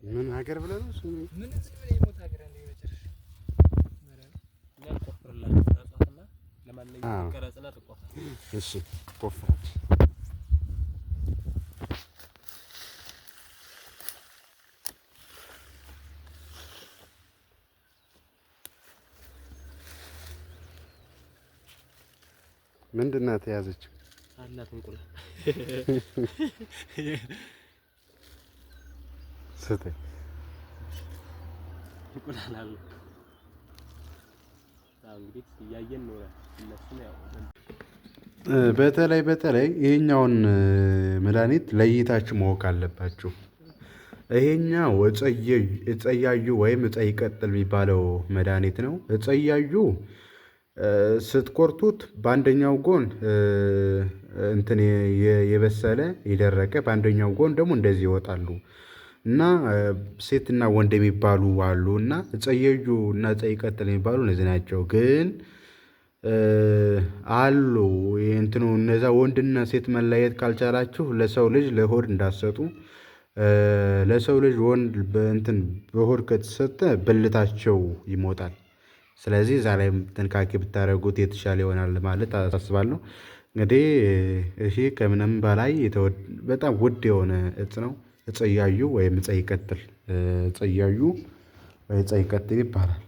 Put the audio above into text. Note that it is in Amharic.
ምን ሀገር ብለህ ነው? ምን እዚህ ምን የሞት ሀገር አለ? የመጨረሻ ለማንኛውም ቀረጽና ተቆፋ። እሺ ቆፍራች ምንድን ናት የያዘችው? አላት እንቁላል ስትይ እንቁላል አለ። እንግዲህ እያየን ነው እነሱን ያው በተለይ ይሄኛውን መድኃኒት ለይታችሁ ማወቅ አለባችሁ። ይሄኛው እፀያዩ ወይም እፀ ይቀጥል የሚባለው መድኃኒት ነው። እፀያዩ ስትቆርጡት በአንደኛው ጎን እንትን የበሰለ የደረቀ በአንደኛው ጎን ደግሞ እንደዚህ ይወጣሉ እና ሴትና ወንድ የሚባሉ አሉ እና እፀያዩ እና እፀ ይቀጥል የሚባሉ እነዚህ ናቸው። ግን አሉ እንትኑ እነዛ ወንድና ሴት መለየት ካልቻላችሁ ለሰው ልጅ ለሆድ እንዳትሰጡ። ለሰው ልጅ ወንድ በእንትን በሆድ ከተሰጠ ብልታቸው ይሞታል። ስለዚህ እዛ ላይ ጥንቃቄ ብታደርጉት የተሻለ ይሆናል ማለት አሳስባለሁ። እንግዲህ ይሄ ከምንም በላይ በጣም ውድ የሆነ እፅ ነው። እፀያዩ ወይም እፀ ይቀጥል እፀያዩ ወይ እፀ ይቀጥል ይባላል።